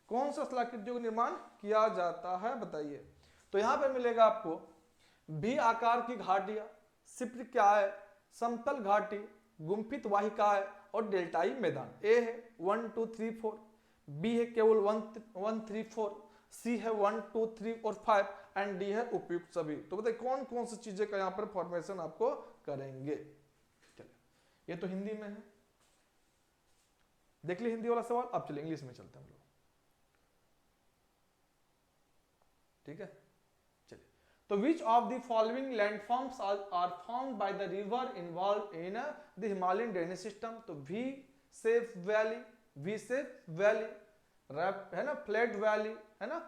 कौन सा स्थलाकृतियों का निर्माण किया जाता है बताइए। तो यहां पर मिलेगा आपको भी आकार की घाटियां, सिप्र क्या है, समतल घाटी, गुम्फित वाहिका है और डेल्टाई मैदान। ए है 1 2 3 4, बी है केवल 1 3 4, सी है 1 2 3 और 5 एंड डी है उपयुक्त सभी। तो बताइए कौन कौन सी चीजें का यहां पर फॉर्मेशन आपको करेंगे। चलिए ये तो हिंदी में है, देख ली हिंदी वाला सवाल। अब चलिए इंग्लिश में चलते हैं हम लोग। ठीक है, चलिए। तो which of the following landforms are formed by the river involve in the Himalayan drainage system. तो V shaped valley, V shaped valley, है ना, फ्लैट वैली, है ना,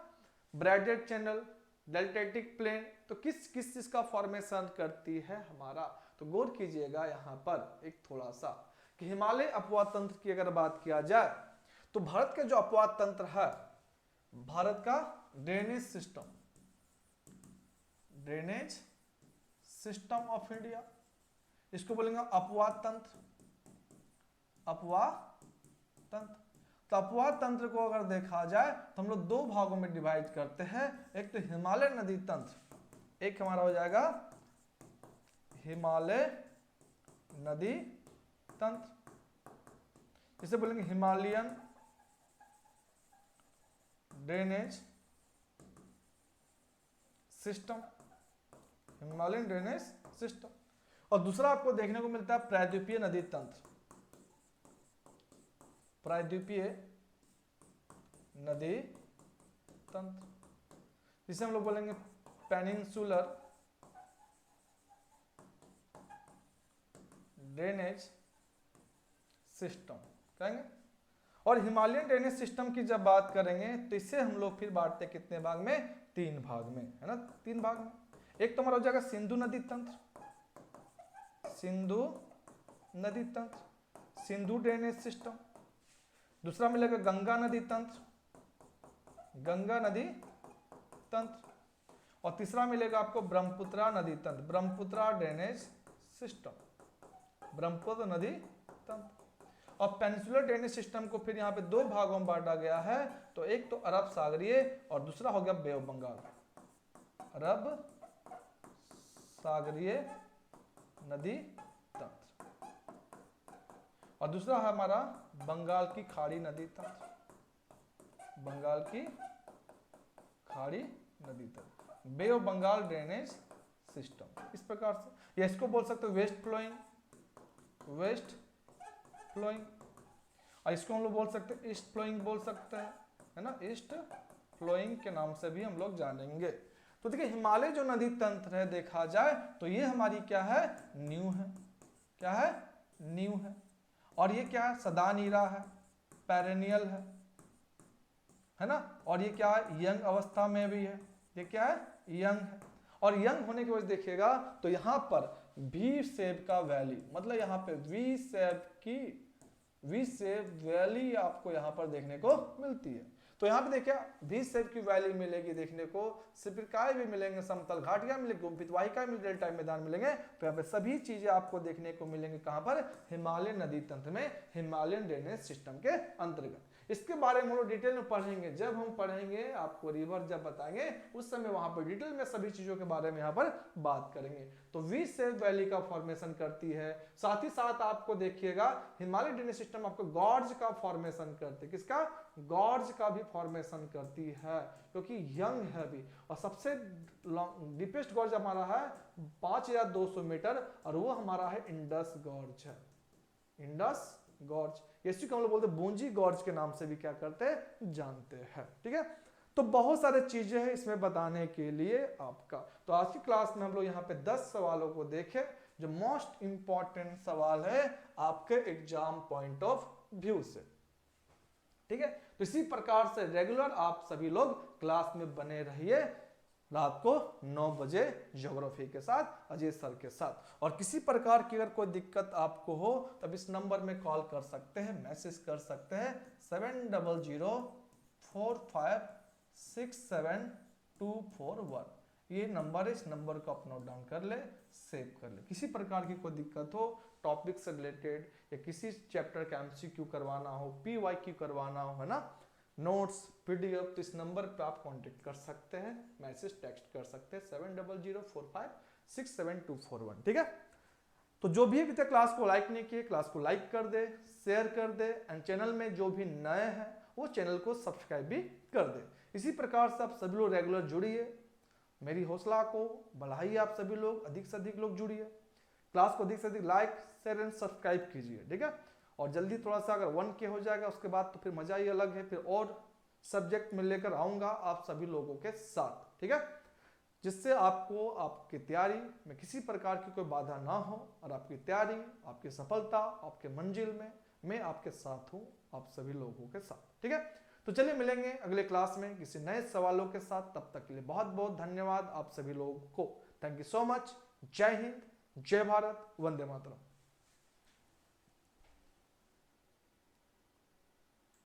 ब्रैडेड चैनल, डेल्टेटिक प्लेन। तो किस किस चीज का फॉर्मेशन करती है हमारा। तो गौर कीजिएगा यहां पर एक थोड़ा सा कि हिमालय अपवाद तंत्र की अगर बात किया जाए तो भारत का जो अपवाद तंत्र है, भारत का drainage system, drainage system of India. इसको बोलेंगे अपवाह तंत्र। अपवाह तंत्र। तो अपवाह तंत्र को अगर देखा जाए तो हम लोग दो भागों में डिवाइड करते हैं। एक तो हिमालय नदी तंत्र, एक हमारा हो जाएगा हिमालय नदी तंत्र, इसे बोलेंगे Himalayan drainage system, Himalayan drainage system. और दूसरा आपको देखने को मिलता है प्रायद्वीपीय नदी तंत्र, प्रायद्वीपीय नदी तंत्र, जिसे हम लोग बोलेंगे पेनिनसुलर ड्रेनेज सिस्टम कहेंगे। और हिमालयन ड्रेनेज सिस्टम की जब बात करेंगे तो इसे हम लोग फिर बांटते कितने भाग में, तीन भाग में, है ना, तीन भाग में। एक तो हमारा हो जाएगा सिंधु नदी तंत्र, सिंधु नदी तंत्र, सिंधु ड्रेनेज सिस्टम। दूसरा मिलेगा गंगा नदी तंत्र, गंगा नदी तंत्र। और तीसरा मिलेगा आपको ब्रह्मपुत्रा नदी तंत्र, ब्रह्मपुत्रा ड्रेनेज सिस्टम, ब्रह्मपुत्र नदी तंत्र। और पेनिनसुलर ड्रेनेज सिस्टम को फिर यहाँ पे दो भागों में बांटा गया है। तो एक तो अरब सागरीय और दूसरा हो गया बे ऑफ बंगाल, अरब सागरीय नदी तंत्र। और दूसरा है हमारा बंगाल की खाड़ी नदी तंत्र, बंगाल की खाड़ी नदी तंत्र, बे ऑफ बंगाल ड्रेनेज सिस्टम। इस प्रकार से, या इसको बोल सकते हो वेस्ट फ्लोइंग, वेस्ट फ्लोइंग। और इसको हम लोग बोल सकते हैं ईस्ट फ्लोइंग बोल सकते हैं, है ना, ईस्ट फ्लोइंग के नाम से भी हम लोग जानेंगे। तो देखिए हिमालय जो नदी तंत्र है देखा जाए तो ये हमारी क्या है, न्यू है, क्या है, न्यू है। और ये क्या है, सदा नीरा है, पेरेनियल है ना। और ये क्या है, यंग अवस्था में भी है, ये क्या है, यंग है। और यंग होने की वजह देखिएगा तो यहाँ पर वी शेप का वैली, मतलब यहाँ पे वी शेप की, वी शेप वैली आपको यहाँ पर देखने को मिलती है। तो यहाँ पे देखिए वी शेप की वैली मिलेगी देखने को, सिपिरकाय भी मिलेंगे, समतल घाटियां मिलेंगी, गुम्फित वाहिका मिलेंगे, डेल्टा मैदान मिलेंगे। तो यहाँ पे सभी चीजें आपको देखने को मिलेंगे कहाँ पर, हिमालय नदी तंत्र में, हिमालयन ड्रेनेज सिस्टम के अंतर्गत। इसके बारे में हम लोग डिटेल में पढ़ेंगे, जब हम पढ़ेंगे आपको रिवर जब बताएंगे उस समय वहां पर डिटेल में सभी चीजों के बारे में यहाँ पर बात करेंगे। तो वी शेप वैली का फॉर्मेशन करती है, साथ ही साथ आपको देखिएगा हिमालय ड्रेनेज सिस्टम आपको गॉर्ज का फॉर्मेशन करती है, किसका, गॉर्ज का भी फॉर्मेशन करती है, क्योंकि यंग है भी। और सबसे डीपेस्ट गॉर्ज हमारा है 5200 मीटर, और वो हमारा है इंडस गॉर्ज है, इंडस गॉर्ज। इसी को हम लोग बोलते हैं बूंजी गॉर्ज के नाम से भी क्या करते हैं, जानते हैं। ठीक है, तो बहुत सारे चीजें हैं इसमें बताने के लिए आपका। तो आज की क्लास में हम लोग यहाँ पे 10 सवालों को देखें जो मोस्ट इंपॉर्टेंट सवाल है आपके एग्जाम पॉइंट ऑफ व्यू से। ठीक है, तो इसी प्रकार से रेगुलर आप सभी लोग क्लास में बने रहिए, रात को 9 बजे ज्योग्राफी के साथ, अजय सर के साथ। और किसी प्रकार की अगर कोई दिक्कत आपको हो तब इस नंबर में कॉल कर सकते हैं, मैसेज कर सकते हैं 7004567241। ये नंबर है, इस नंबर को आप नोट डाउन कर ले, सेव कर ले। किसी प्रकार की कोई दिक्कत हो, टॉपिक से रिलेटेड या किसी चैप्टर का MCQ करवाना हो, PYQ करवाना हो, है ना, नोट्स, PDF, तो इस नंबर पर आप कांटेक्ट कर सकते हैं, मैसेज टेक्स्ट कर सकते हैं 7004567241। ठीक है, तो जो भी अभी तक क्लास को लाइक नहीं किए, क्लास को लाइक कर दे, शेयर कर दे, एंड चैनल में जो भी नए हैं वो चैनल को सब्सक्राइब भी कर दे। इसी प्रकार से आप सभी लोग रेगुलर जुड़िए, मेरी हौसला को बढ़ाइए, आप सभी लोग अधिक से अधिक लोग जुड़िए, क्लास को अधिक से अधिक लाइक, शेयर एंड सब्सक्राइब कीजिए। ठीक है, और जल्दी थोड़ा सा अगर 1K हो जाएगा उसके बाद तो फिर मजा ही अलग है, फिर और सब्जेक्ट में लेकर आऊंगा आप सभी लोगों के साथ। ठीक है, जिससे आपको आपकी तैयारी में किसी प्रकार की कोई बाधा ना हो, और आपकी तैयारी, आपकी सफलता, आपके मंजिल में मैं आपके साथ हूं, आप सभी लोगों के साथ। ठीक है, तो चलिए मिलेंगे अगले क्लास में किसी नए सवालों के साथ। तब तक के लिए बहुत बहुत धन्यवाद आप सभी लोगों को। Thank you so much. जय हिंद, जय भारत, वंदे मातरम।